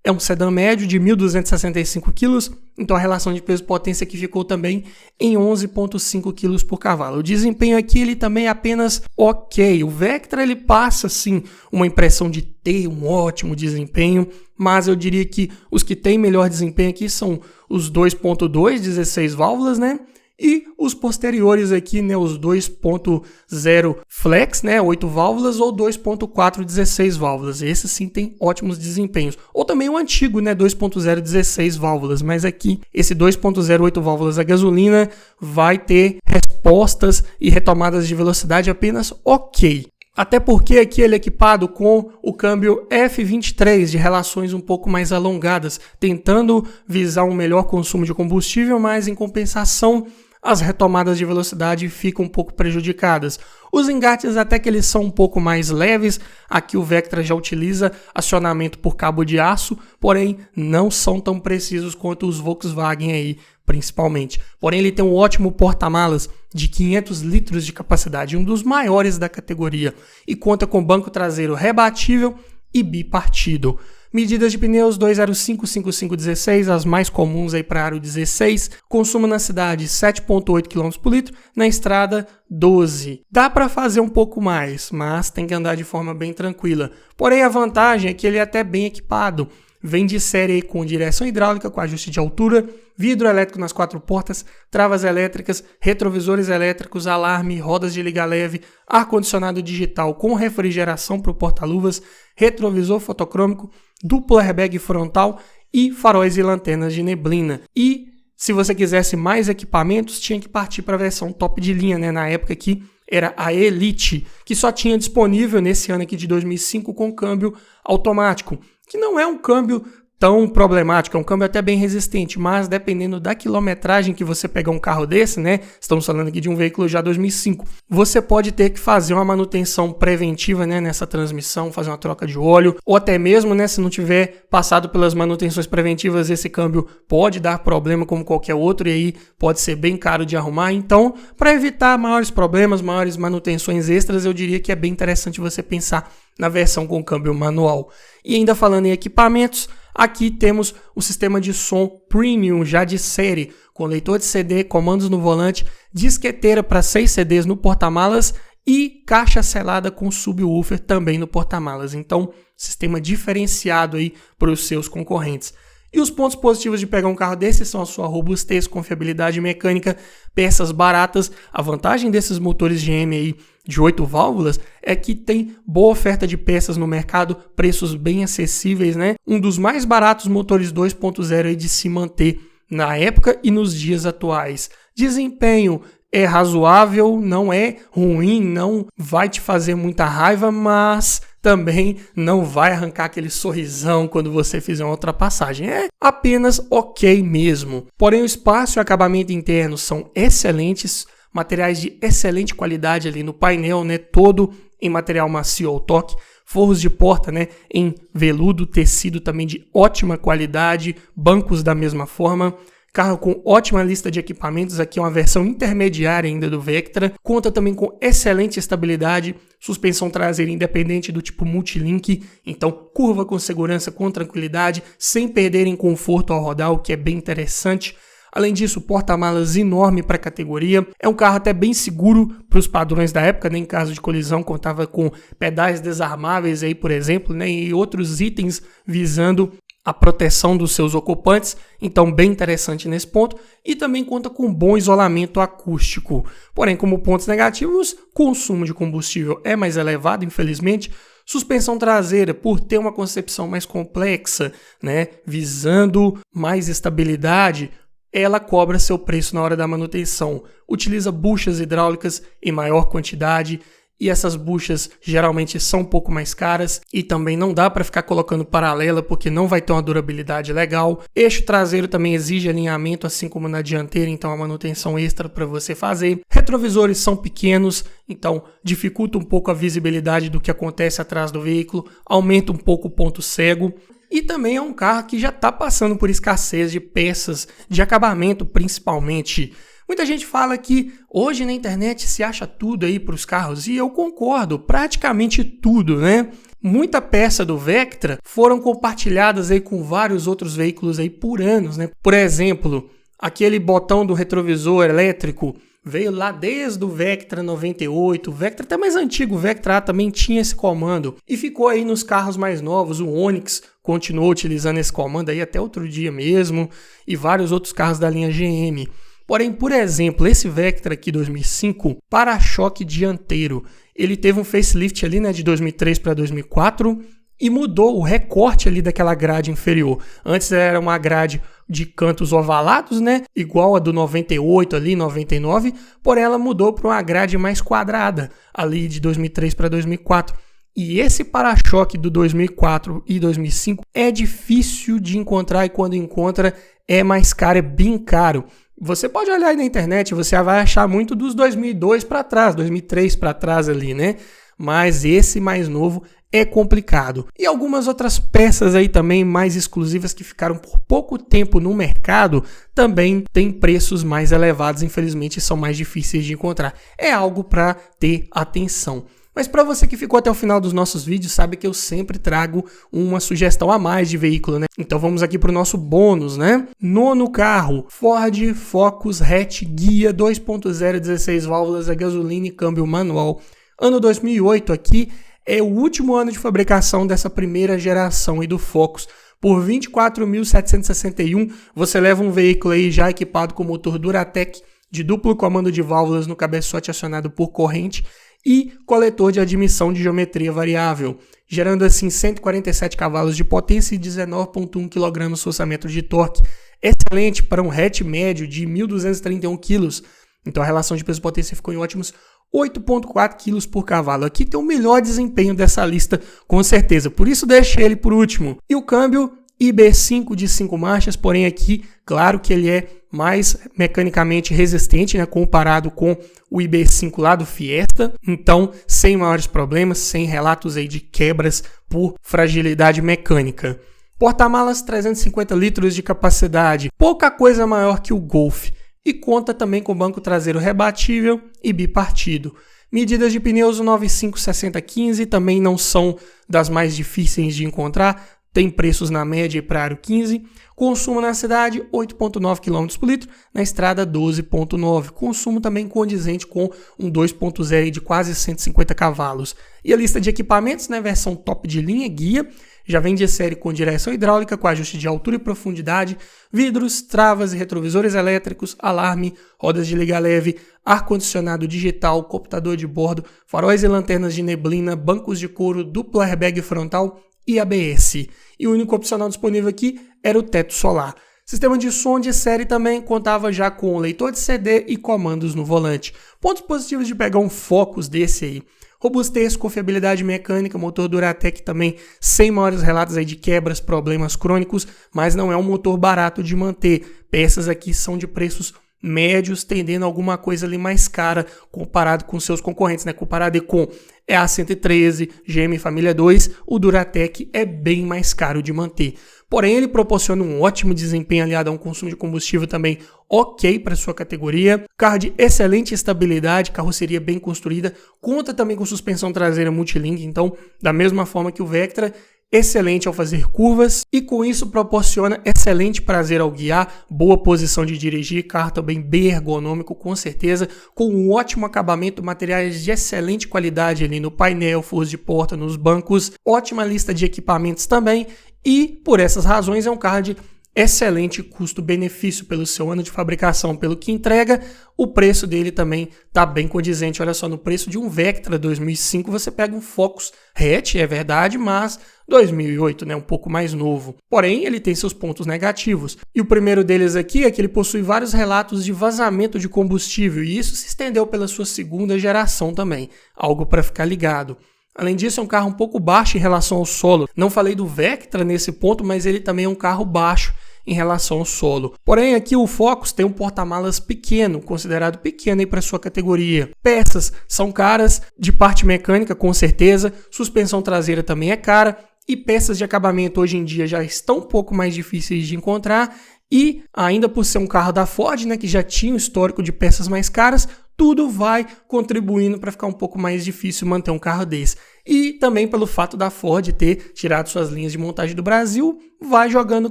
É um sedã médio de 1.265 kg, então a relação de peso-potência aqui ficou também em 11,5 kg por cavalo. O desempenho aqui ele também é apenas ok. O Vectra ele passa sim uma impressão de ter um ótimo desempenho, mas eu diria que os que têm melhor desempenho aqui são os 2.2, 16 válvulas, né? E os posteriores aqui, né, os 2.0 flex, né, 8 válvulas, ou 2.4, 16 válvulas. Esses sim tem ótimos desempenhos. Ou também o antigo, né, 2.0, 16 válvulas. Mas aqui, esse 2.0, 8 válvulas a gasolina vai ter respostas e retomadas de velocidade apenas ok. Até porque aqui ele é equipado com o câmbio F23 de relações um pouco mais alongadas, tentando visar um melhor consumo de combustível, mas em compensação as retomadas de velocidade ficam um pouco prejudicadas. Os engates até que eles são um pouco mais leves, aqui o Vectra já utiliza acionamento por cabo de aço, porém não são tão precisos quanto os Volkswagen aí, principalmente. Porém ele tem um ótimo porta-malas de 500 litros de capacidade, um dos maiores da categoria, e conta com banco traseiro rebatível e bipartido. Medidas de pneus 205, 5516, as mais comuns aí para aro 16. Consumo na cidade 7,8 km por litro, na estrada 12. Dá para fazer um pouco mais, mas tem que andar de forma bem tranquila. Porém a vantagem é que ele é até bem equipado. Vem de série com direção hidráulica com ajuste de altura, vidro elétrico nas 4 portas, travas elétricas, retrovisores elétricos, alarme, rodas de liga leve, ar-condicionado digital com refrigeração para o porta-luvas, retrovisor fotocrômico, duplo airbag frontal e faróis e lanternas de neblina. E se você quisesse mais equipamentos, tinha que partir para a versão top de linha, né? Na época aqui era a Elite, que só tinha disponível nesse ano aqui de 2005 com câmbio automático, que não é um câmbio tão problemático, é um câmbio até bem resistente, mas dependendo da quilometragem que você pegar um carro desse, né, estamos falando aqui de um veículo já 2005, você pode ter que fazer uma manutenção preventiva, né, nessa transmissão, fazer uma troca de óleo, ou até mesmo, né, se não tiver passado pelas manutenções preventivas, esse câmbio pode dar problema como qualquer outro, e aí pode ser bem caro de arrumar. Então, para evitar maiores problemas, maiores manutenções extras, eu diria que é bem interessante você pensar na versão com câmbio manual. E ainda falando em equipamentos, aqui temos o sistema de som Premium já de série, com leitor de CD, comandos no volante, disqueteira para 6 CDs no porta-malas e caixa selada com subwoofer também no porta-malas. Então, sistema diferenciado aí para os seus concorrentes. E os pontos positivos de pegar um carro desse são a sua robustez, confiabilidade mecânica, peças baratas. A vantagem desses motores GM aí de 8 válvulas é que tem boa oferta de peças no mercado, preços bem acessíveis, né? Um dos mais baratos motores 2.0 aí de se manter na época e nos dias atuais. Desempenho é razoável, não é ruim, não vai te fazer muita raiva, mas também não vai arrancar aquele sorrisão quando você fizer uma ultrapassagem. É apenas ok mesmo. Porém, o espaço e o acabamento interno são excelentes, materiais de excelente qualidade ali no painel, né? Todo em material macio ao toque. Forros de porta, né, em veludo, tecido também de ótima qualidade, bancos da mesma forma. Carro com ótima lista de equipamentos, aqui é uma versão intermediária ainda do Vectra. Conta também com excelente estabilidade, suspensão traseira independente do tipo Multilink, então curva com segurança, com tranquilidade, sem perder em conforto ao rodar, o que é bem interessante. Além disso, porta-malas enorme para a categoria. É um carro até bem seguro para os padrões da época, né? Em caso de colisão, contava com pedais desarmáveis, aí, por exemplo, né? E outros itens visando a proteção dos seus ocupantes, então bem interessante nesse ponto, e também conta com bom isolamento acústico. Porém, como pontos negativos, consumo de combustível é mais elevado, infelizmente, suspensão traseira, por ter uma concepção mais complexa, né, visando mais estabilidade, ela cobra seu preço na hora da manutenção. Utiliza buchas hidráulicas em maior quantidade, e essas buchas geralmente são um pouco mais caras e também não dá para ficar colocando paralela porque não vai ter uma durabilidade legal. Eixo traseiro também exige alinhamento, assim como na dianteira, então a manutenção extra para você fazer. Retrovisores são pequenos, então dificulta um pouco a visibilidade do que acontece atrás do veículo, aumenta um pouco o ponto cego. E também é um carro que já está passando por escassez de peças, de acabamento principalmente. Muita gente fala que hoje na internet se acha tudo aí para os carros, e eu concordo, praticamente tudo, né? Muita peça do Vectra foram compartilhadas aí com vários outros veículos aí por anos, né? Por exemplo, aquele botão do retrovisor elétrico veio lá desde o Vectra 98, o Vectra até mais antigo, o Vectra A também tinha esse comando e ficou aí nos carros mais novos. O Onix continuou utilizando esse comando aí até outro dia mesmo, e vários outros carros da linha GM. Porém, por exemplo, esse Vectra aqui 2005, para-choque dianteiro, ele teve um facelift ali, né, de 2003 para 2004 e mudou o recorte ali daquela grade inferior. Antes era uma grade de cantos ovalados, né, igual a do 98 ali, 99, porém ela mudou para uma grade mais quadrada ali de 2003 para 2004. E esse para-choque do 2004 e 2005 é difícil de encontrar, e quando encontra é mais caro, é bem caro. Você pode olhar aí na internet, você vai achar muito dos 2002 para trás, 2003 para trás ali, né? Mas esse mais novo é complicado. E algumas outras peças aí também mais exclusivas que ficaram por pouco tempo no mercado também têm preços mais elevados, infelizmente são mais difíceis de encontrar. É algo para ter atenção. Mas para você que ficou até o final dos nossos vídeos, sabe que eu sempre trago uma sugestão a mais de veículo, né? Então vamos aqui para o nosso bônus, né? Nono carro, Ford Focus Hatch Guia 2.0, 16 válvulas a gasolina e câmbio manual. Ano 2008 aqui é o último ano de fabricação dessa primeira geração aí do Focus. Por R$ 24.761, você leva um veículo aí já equipado com motor Duratec de duplo comando de válvulas no cabeçote acionado por corrente e coletor de admissão de geometria variável, gerando assim 147 cavalos de potência e 19,1 kgfm de torque. Excelente para um hatch médio de 1.231 kg. Então a relação de peso-potência ficou em ótimos 8,4 kg por cavalo. Aqui tem o melhor desempenho dessa lista, com certeza. Por isso deixei ele por último. E o câmbio IB5 de 5 marchas, porém aqui, claro que ele é mais mecanicamente resistente, né, comparado com o IB5 lá do Fiesta. Então, sem maiores problemas, sem relatos aí de quebras por fragilidade mecânica. Porta-malas 350 litros de capacidade, pouca coisa maior que o Golf. E conta também com banco traseiro rebatível e bipartido. Medidas de pneus 95/60/15 também não são das mais difíceis de encontrar, tem preços na média para aro 15. Consumo na cidade 8,9 km por litro, na estrada 12,9. Consumo também condizente com um 2.0 de quase 150 cavalos. E a lista de equipamentos, né, versão top de linha, guia, já vem de série com direção hidráulica, com ajuste de altura e profundidade, vidros, travas e retrovisores elétricos, alarme, rodas de liga leve, ar-condicionado digital, computador de bordo, faróis e lanternas de neblina, bancos de couro, duplo airbag frontal e ABS. E o único opcional disponível aqui era o teto solar. Sistema de som de série também contava já com leitor de CD e comandos no volante. Pontos positivos de pegar um Focus desse aí: robustez, confiabilidade mecânica, motor Duratec também sem maiores relatos aí de quebras, problemas crônicos, mas não é um motor barato de manter. Peças aqui são de preços médios, tendendo a alguma coisa ali mais cara comparado com seus concorrentes, né? Comparado com EA113, GM Família 2, o Duratec é bem mais caro de manter. Porém, ele proporciona um ótimo desempenho aliado a um consumo de combustível também ok para sua categoria. Carro de excelente estabilidade, carroceria bem construída, conta também com suspensão traseira multilink, então da mesma forma que o Vectra, excelente ao fazer curvas e com isso proporciona excelente prazer ao guiar, boa posição de dirigir, carro também bem ergonômico com certeza, com um ótimo acabamento, materiais de excelente qualidade ali no painel, forros de porta, nos bancos, ótima lista de equipamentos também e por essas razões é um carro de excelente custo-benefício pelo seu ano de fabricação, pelo que entrega. O preço dele também está bem condizente. Olha só, no preço de um Vectra 2005 você pega um Focus hatch, é verdade, mas 2008, né, um pouco mais novo. Porém, ele tem seus pontos negativos. E o primeiro deles aqui é que ele possui vários relatos de vazamento de combustível e isso se estendeu pela sua segunda geração também, algo para ficar ligado. Além disso, é um carro um pouco baixo em relação ao solo. Não falei do Vectra nesse ponto, mas ele também é um carro baixo em relação ao solo. Porém, aqui o Focus tem um porta-malas pequeno, considerado pequeno aí para sua categoria. Peças são caras, de parte mecânica com certeza, suspensão traseira também é cara e peças de acabamento hoje em dia já estão um pouco mais difíceis de encontrar e ainda por ser um carro da Ford, né, que já tinha um histórico de peças mais caras, tudo vai contribuindo para ficar um pouco mais difícil manter um carro desse. E também pelo fato da Ford ter tirado suas linhas de montagem do Brasil, vai jogando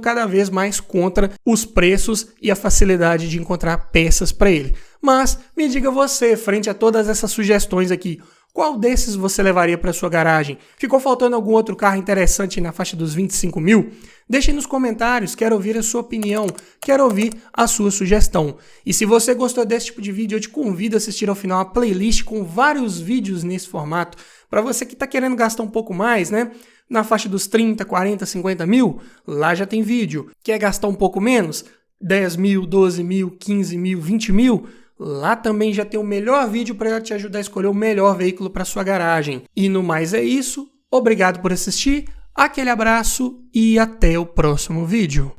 cada vez mais contra os preços e a facilidade de encontrar peças para ele. Mas me diga você, frente a todas essas sugestões aqui, qual desses você levaria para sua garagem? Ficou faltando algum outro carro interessante na faixa dos 25 mil? Deixe nos comentários, quero ouvir a sua opinião, quero ouvir a sua sugestão. E se você gostou desse tipo de vídeo, eu te convido a assistir ao final a playlist com vários vídeos nesse formato. Para você que está querendo gastar um pouco mais, né? Na faixa dos 30, 40, 50 mil, lá já tem vídeo. Quer gastar um pouco menos? 10 mil, 12 mil, 15 mil, 20 mil? Lá também já tem o melhor vídeo para te ajudar a escolher o melhor veículo para sua garagem. E no mais é isso. Obrigado por assistir, aquele abraço e até o próximo vídeo.